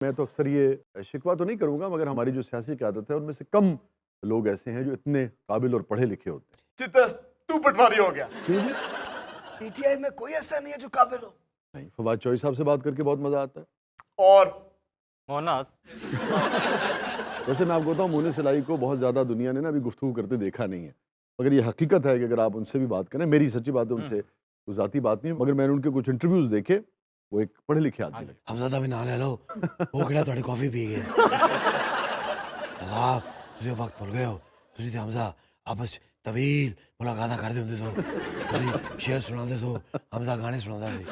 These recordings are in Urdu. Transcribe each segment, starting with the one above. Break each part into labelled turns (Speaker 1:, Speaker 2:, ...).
Speaker 1: میں تو اکثر یہ شکوہ تو نہیں کروں گا، مگر ہماری جو سیاسی قیادت ہے ان میں سے کم لوگ ایسے ہیں جو اتنے قابل اور پڑھے لکھے ہوتے ہیں۔
Speaker 2: چتا تو پٹواری ہو گیا۔
Speaker 1: کیوں جی؟
Speaker 2: پی ٹی آئی میں کوئی ایسا نہیں ہے جو قابل ہو۔
Speaker 1: نہیں، فواد چوہی صاحب سے بات کر کے بہت مزہ آتا ہے۔
Speaker 2: اور
Speaker 3: مونس
Speaker 1: ویسے میں آپ کو بتاؤں، مونس الہی کو بہت زیادہ دنیا نے نا ابھی گفتگو کرتے دیکھا نہیں ہے، مگر یہ حقیقت ہے کہ اگر آپ ان سے بھی بات کریں، میری سچی بات ہے، ان سے کوئی ذاتی بات نہیں، مگر میں نے ان کے کچھ انٹرویوز دیکھے، وہ ایک پڑھے لکھے آدمی لگے۔
Speaker 4: حمزہ بھی نہ لے لو، وہ کہڑا تھوڑی کافی پی گئے صاحب، تسی وقت بھول گئے ہو، تسی تے حمزہ آپس طویل ملاقاتاں کردے ہوندے سو، تسی شعر سناندے سو، حمزہ گانے سناتا سی۔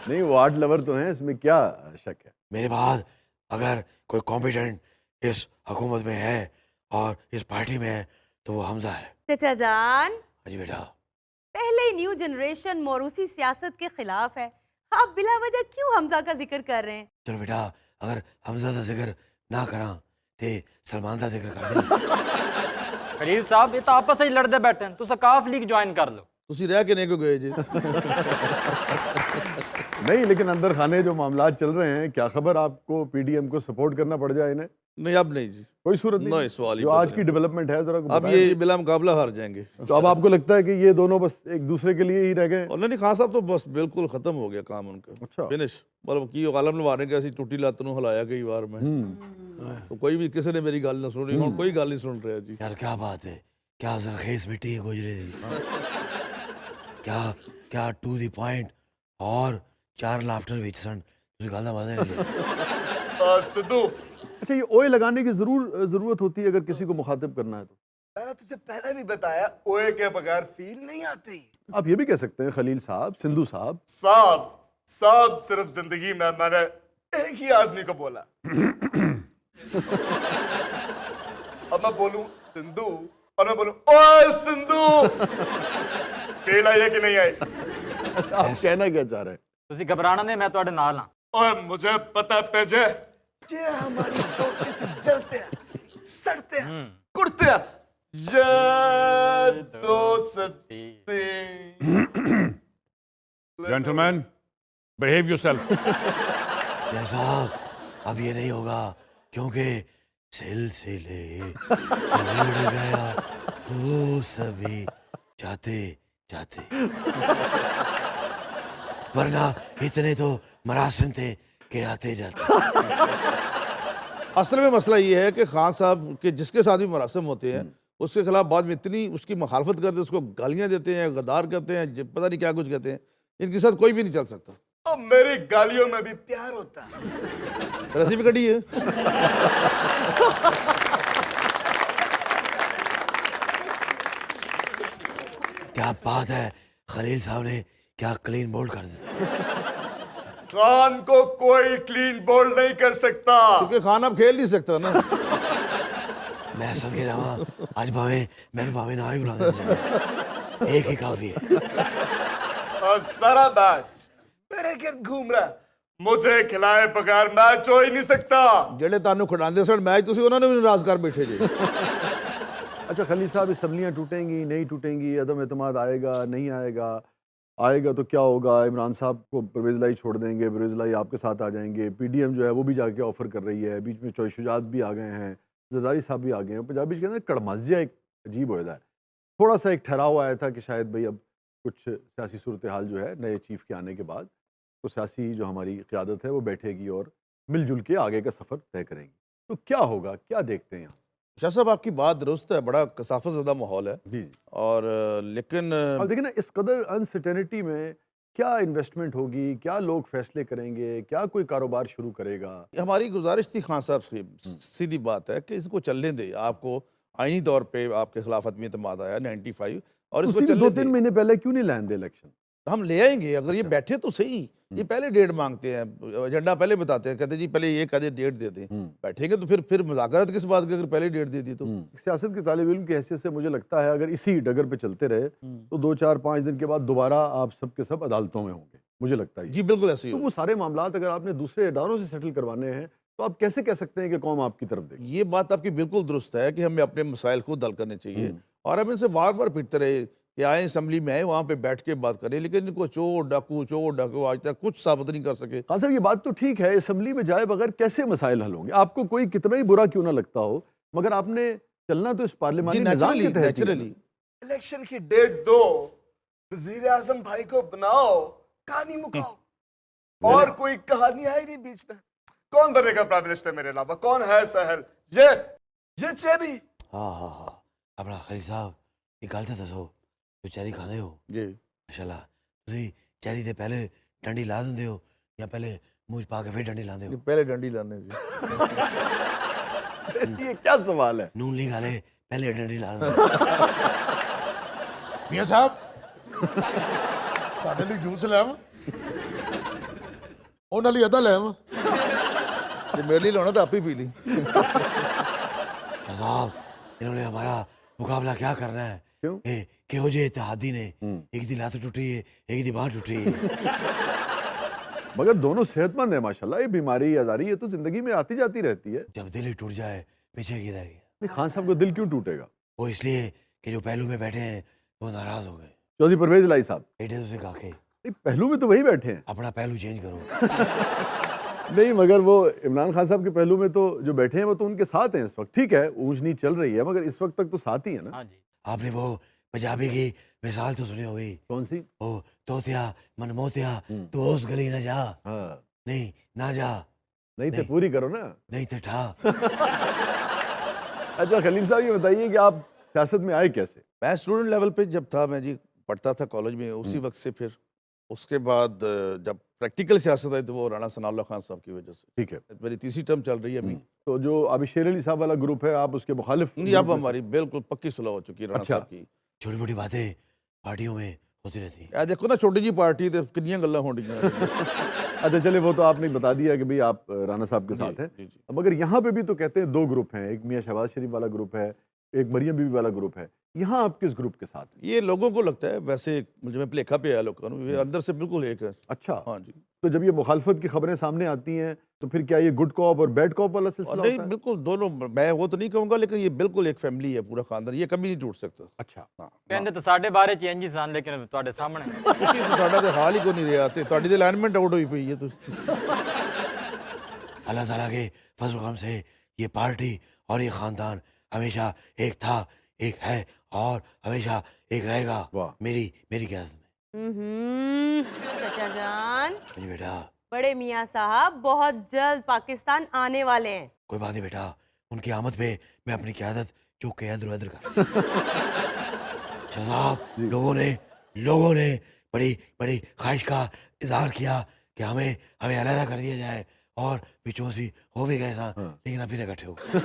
Speaker 1: نہیں، وہ آرٹ لور تو ہیں، اس میں کیا شک ہے۔
Speaker 4: میرے بعد اگر کوئی کمپیٹنٹ اس حکومت میں ہے اور اس پارٹی میں ہے تو وہ حمزہ ہے۔
Speaker 5: چچا جان،
Speaker 4: ہاں جی بیٹا،
Speaker 5: پہلے نیو جنریشن موروثی سیاست کے خلاف ہے، آپ بلا وجہ کیوں حمزہ کا ذکر کر رہے ہیں؟
Speaker 4: چلو بیٹا، اگر حمزہ دا ذکر نہ کراں تے سلمان دا ذکر کر دیں۔
Speaker 3: خلیل صاحب یہ تو آپس ہی لڑتے بیٹھے ہیں، تو سکاف لیگ جوائن کر لو۔
Speaker 6: تسی رہ کے نہیں کو گئے جی؟
Speaker 1: نہیں، لیکن اندر خانے جو معاملات چل رہے ہیں، کیا خبر آپ کو پی ڈی ایم کو سپورٹ کرنا پڑ جائے انہیں؟
Speaker 6: نہیں اب نہیں جی،
Speaker 1: کوئی صورت
Speaker 6: نہیں،
Speaker 1: نہیں
Speaker 6: سوال ہی
Speaker 1: جو
Speaker 6: پتہ
Speaker 1: آج
Speaker 6: نہیں۔
Speaker 1: کی ڈیولپمنٹ ہے، ذرا
Speaker 6: اب یہ بلا مقابلہ ہار جائیں گے۔
Speaker 1: تو اب آپ کو لگتا ہے کہ یہ دونوں بس ایک دوسرے کے لیے ہی رہ گئے؟
Speaker 6: اور نہیں خان صاحب تو بس بالکل ختم ہو گیا کام ان کا،
Speaker 1: اچھا۔
Speaker 6: فنش، مطلب کی عالم نوانے کے ایسی ٹوٹی لت نو ہلایا کئی بار میں، تو کوئی بھی کسی نے میری گل نہ سنی، ہوں کوئی گل نہیں سن رہا جی۔
Speaker 4: یار کیا بات ہے، کیا زرخیز مٹی ہے گوجرے دی، کیا ٹو دی پوائنٹ اور 4 لافٹر وچ سن، تسی گل دا مزہ نہیں لیا۔
Speaker 2: سدھو،
Speaker 1: اچھا، یہ اوئے لگانے کی ضرورت ہوتی ہے اگر کسی کو مخاطب کرنا ہے تو؟
Speaker 2: میں نے تجھے پہلے بھی بتایا اوئے کے بغیر فیل نہیں آتی۔
Speaker 1: آپ یہ بھی کہہ سکتے ہیں خلیل صاحب، سندھو صاحب۔
Speaker 2: صاحب صرف زندگی میں نے ایک ہی آدمی کو بولا۔ اب میں بولوں سندھو اور میں بولوں اوئے سندھو، فیل آئی ہے کہ نہیں آئی؟
Speaker 1: آپ کہنا کیا چاہ رہے ہیں؟
Speaker 3: تسی گھبرانا نہیں، میں تواڈے نال ہاں۔
Speaker 2: اور مجھے پتہ پیجے یہ ہماری دوستی سے جلتے ہیں، سڑتے ہیں، کڑتے ہیں، یہ دوستی۔
Speaker 7: Gentleman behave yourself.
Speaker 4: نہیں صاحب، اب یہ نہیں ہوگا کیونکہ سلسلے اڑ گیا وہ سبھی جاتے جاتے، ورنہ اتنے تو مراسم تھے کہ آتے جاتے۔
Speaker 6: اصل میں مسئلہ یہ ہے کہ خان صاحب کے جس کے ساتھ بھی مراسم ہوتے ہیں اس کے خلاف بعد میں اتنی اس کی مخالفت کرتے ہیں، اس کو گالیاں دیتے ہیں، غدار کرتے ہیں، پتہ نہیں کیا کچھ کہتے ہیں، ان کے ساتھ کوئی بھی نہیں چل سکتا۔
Speaker 2: اور میری گالیوں میں بھی پیار ہوتا ہے۔
Speaker 6: رسی بھی کٹی ہے۔
Speaker 4: کیا بات ہے، خلیل صاحب نے کیا کلین بولڈ کر دیا۔
Speaker 2: خان کو کوئی کلین بولڈ نہیں کر سکتا۔
Speaker 6: کیونکہ خان اب کھیل نہیں سکتا نا۔
Speaker 4: میں اصل کے رہا آج میں نے بھاوے نہ ہی بلا دیا، ایک ہی کافی ہے۔
Speaker 2: اور سارا میچ میرے گرد گھوم رہا ہے، مجھے کھلائے بغیر میچ ہو ہی نہیں سکتا۔
Speaker 6: جڑے تانوں کھڑاندے سن میچ تسی انہوں نے بھی ناراض کر بیٹھے جی۔
Speaker 1: اچھا خلیل صاحب، اسمبلیاں ٹوٹیں گی نہیں ٹوٹیں گی، عدم اعتماد آئے گا نہیں آئے گا، آئے گا تو کیا ہوگا؟ عمران صاحب کو پرویز الہی چھوڑ دیں گے، پرویز الہی آپ کے ساتھ آ جائیں گے، پی ڈی ایم جو ہے وہ بھی جا کے آفر کر رہی ہے، بیچ میں چوہی شجاعت بھی آ گئے ہیں، زرداری صاحب بھی آ گئے ہیں، پنجابی کہتے ہیں کڑمزجہ ایک عجیب ہوئے ہے۔ تھوڑا سا ایک ٹھہراؤ آیا تھا کہ شاید بھئی اب کچھ سیاسی صورتحال جو ہے نئے چیف کے آنے کے بعد تو سیاسی جو ہماری قیادت ہے وہ بیٹھے گی اور مل جل کے آگے کا سفر طے کریں گی، تو کیا ہوگا؟ کیا دیکھتے ہیں یہاں؟
Speaker 6: شاہ صاحب آپ کی بات درست ہے، بڑا کثافت زدہ ماحول ہے،
Speaker 1: جی
Speaker 6: اور لیکن
Speaker 1: اب دیکھیں نا، اس قدر انسرٹینٹی میں کیا انویسٹمنٹ ہوگی، کیا لوگ فیصلے کریں گے، کیا کوئی کاروبار شروع کرے گا؟
Speaker 6: ہماری گزارش تھی خان صاحب سے، سیدھی بات ہے کہ اس کو چلنے دے۔ آپ کو آئینی طور پہ آپ کے خلاف عدم اعتماد آیا 95، اور اس کو
Speaker 1: اسی
Speaker 6: چلنے
Speaker 1: دو
Speaker 6: دے۔
Speaker 1: تین مہینے پہلے کیوں نہیں لائن دے الیکشن؟
Speaker 6: ہم لے آئیں گے اگر یہ بیٹھے تو صحیح۔ یہ پہلے ڈیٹ مانگتے ہیں، ایجنڈا پہلے بتاتے ہیں، کہتے ہیں جی پہلے یہ کہتے ڈیٹ دے دیں۔ بیٹھیں گے تو پھر مذاکرات کس بات کی اگر پہلے ڈیٹ دے دی تو؟
Speaker 1: سیاست کے طالب علم کی حیثیت سے مجھے لگتا ہے اگر اسی ڈگر پہ چلتے رہے تو 2-4-5 دن کے بعد دوبارہ آپ سب کے سب عدالتوں میں ہوں گے، مجھے لگتا ہے۔
Speaker 6: جی بالکل ایسے ہی
Speaker 1: تو
Speaker 6: ہوگا۔
Speaker 1: وہ سارے معاملات اگر آپ نے دوسرے اداروں سے سیٹل کروانے ہیں تو آپ کیسے کہہ سکتے ہیں کہ قوم آپ کی طرف دے گی؟
Speaker 6: یہ بات آپ کی بالکل درست ہے کہ ہمیں اپنے مسائل خود حل کرنے چاہیے، اور ہم ان سے بار بار پھرتے رہے کہ آئیں اسمبلی میں آئیں وہاں پہ بیٹھ کے بات کریں، لیکن ان کو چور ڈاکو آج تک کچھ ثابت نہیں کر سکے.
Speaker 1: خان صاحب یہ بات تو ٹھیک ہے، اسمبلی میں جائے بغیر کیسے مسائل حل ہوں گے؟ آپ کو کوئی کتنا ہی برا کیوں نہ لگتا ہو، مگر آپ نے چلنا تو اس پارلیمانی نظام کے تحت ہی ہے.
Speaker 6: نیچرلی
Speaker 2: الیکشن کی ڈیٹ دو، وزیر اعظم بھائی کو بناؤ، کہانی مکاؤ. اور کوئی کہانی ہے ہی نہیں بیچ میں. کون بنے گا پرائم منسٹر میرے علاوہ؟ کون ہے سہل؟ یہ چیری.
Speaker 4: ہاں اپنا خلیل صاحب ایک گل تو دسو تو چیری کھاندے ہو؟
Speaker 6: جی
Speaker 4: ماشاء اللہ. تسی چیری تے پہلے ڈنڈی لا دیندے ہو یا پہلے منہ پا کے پھر ڈنڈی لاندے ہو؟
Speaker 6: پہلے ڈنڈی لانے جی.
Speaker 1: یہ کیا سوال ہے؟
Speaker 4: نون لیگ والے پہلے ڈنڈی لا دیندے.
Speaker 7: میاں صاحب ਤੁਹਾਡੇ ਲਈ ਜੂਸ ਲੈ ਆਵਾਂ ਉਹਨਾਂ ਲਈ ਅੱਧਾ ਲੈ ਆਵਾਂ
Speaker 6: جی میرے لیے لانا تو آپ ہی پی لی.
Speaker 4: شاہ صاحب انہوں نے ہمارا مقابلہ کیا کرنا ہے؟
Speaker 1: کیوں؟
Speaker 4: کہ ہو جے اتحادی نے ایک دی لات ٹوٹی ہے ایک دی باں ٹوٹی ہے.
Speaker 1: مگر دونوں صحت مند ہیں ماشاءاللہ. یہ بیماری آزاری یہ تو زندگی میں آتی جاتی رہتی ہے.
Speaker 4: جب دل ہی ٹوٹ جائے پیچھے کی رہ گیا.
Speaker 1: نہیں، خان صاحب کا دل کیوں ٹوٹے گا؟
Speaker 4: وہ اس لیے کہ جو پہلو میں بیٹھے ہیں وہ ناراض ہو گئے.
Speaker 1: چودھری پرویز الہی صاحب
Speaker 4: بیٹے تو سے کہا کہ
Speaker 1: نہیں، پہلو میں تو وہی بیٹھے ہیں.
Speaker 4: اپنا پہلو چینج کرو.
Speaker 1: نہیں مگر وہ عمران خان صاحب کے پہلو میں تو جو بیٹھے ہیں وہ تو ان کے ساتھ ہیں اس وقت. ٹھیک ہے اونچ نیچ چل رہی ہے مگر اس وقت تک تو ساتھ ہی ہے نا.
Speaker 3: ہاں جی.
Speaker 4: آپ نے وہ پنجابی کی مثال تو سنی ہوگی،
Speaker 1: کون سی؟
Speaker 4: وہ توتیا من موتیا تو اس گلی نہ جا.
Speaker 1: ہاں
Speaker 4: نہیں نہ جا،
Speaker 1: نہیں تو
Speaker 4: نہیں.
Speaker 1: پوری کرو نا.
Speaker 4: نہیں تو ٹھا.
Speaker 1: اچھا خلیل صاحب یہ بتائیے کہ آپ سیاست میں آئے کیسے؟
Speaker 6: میں اسٹوڈنٹ لیول پہ جب تھا، میں جی پڑھتا تھا کالج میں، اسی وقت سے پھر اس کے بعد جب پریکٹیکل سیاست آئی تو وہ رانا ثناء اللہ خان صاحب کی وجہ سے.
Speaker 1: ٹھیک ہے.
Speaker 6: میری تیسری ٹرم چل رہی ہے ابھی.
Speaker 1: تو جو ابھی شیر علی صاحب والا گروپ ہے آپ اس کے مخالف؟
Speaker 6: نہیں، اب ہماری بالکل پکی صلح ہو چکی ہے رانا
Speaker 1: اچھا.
Speaker 6: صاحب کی.
Speaker 4: چھوٹی موٹی باتیں پارٹیوں میں ہوتی رہتی ہیں.
Speaker 6: دیکھو نا چھوٹی جی پارٹی تے کنیاں گلاں ہون ڈیاں.
Speaker 1: اچھا چلے وہ تو آپ نے بتا دیا کہ بھئی آپ رانا صاحب کے ساتھ ہیں.
Speaker 6: جی جی.
Speaker 1: مگر یہاں پہ بھی تو کہتے ہیں دو گروپ ہیں، ایک میاں شہباز شریف والا گروپ ہے، ایک مریم بی بی والا گروپ ہے. یہاں آپ کس گروپ کے ساتھ ہیں؟
Speaker 6: یہ لوگوں کو لگتا ہے، ویسے مجھے میں پلیکھا پہ آیا لوگوں کو، یہ اندر سے بالکل ایک ہے.
Speaker 1: اچھا
Speaker 6: ہاں جی.
Speaker 1: تو جب یہ مخالفت کی خبریں سامنے آتی ہیں تو پھر کیا یہ گڈ کاپ اور بیڈ کاپ والا سلسلہ
Speaker 6: نہیں
Speaker 1: ہوتا ہے؟
Speaker 6: بالکل دونوں، میں وہ تو نہیں کہوں گا، لیکن یہ بالکل ایک فیملی ہے، پورا خاندان، یہ کبھی نہیں ٹوٹ سکتا.
Speaker 1: اچھا.
Speaker 3: ਕਹਿੰਦੇ ਤਾਂ ਸਾਡੇ ਬਾਰੇ ਚ ਇੰਜ ਹੀ ਸਨ ਲੇਕਿਨ ਤੁਹਾਡੇ ਸਾਹਮਣੇ
Speaker 6: ਤੁਸੀਂ ਤਾਂ ਤੁਹਾਡਾ ਤਾਂ ਹਾਲ ਹੀ ਕੋਈ ਨਹੀਂ ਰਿਹਾ ਤੇ ਤੁਹਾਡੀ ਤਾਂ ਅਲਾਈਨਮੈਂਟ ਆਊਟ ਹੋਈ ਪਈ ਹੈ. ਤੁਸੀਂ
Speaker 4: اللہ تعالیٰ کے فضل و کرم سے یہ پارٹی اور یہ خاندان ہمیشہ ایک تھا، ایک ہے اور ہمیشہ ایک رہے گا.
Speaker 1: واہ.
Speaker 4: میری قیادت میں.
Speaker 5: چچا جان،
Speaker 4: میری بیٹا
Speaker 5: بڑے میاں صاحب بہت جلد پاکستان آنے والے ہیں.
Speaker 4: کوئی بات نہیں بیٹا، ان کی آمد پہ میں اپنی قیادت چوک کے ادھر ادھر کر. شاہ صاحب لوگوں نے بڑی خواہش کا اظہار کیا کہ ہمیں علیحدہ کر دیا جائے اور بچوں سے ہو بھی گئے تھا لیکن اب پھر اکٹھے ہو گئے.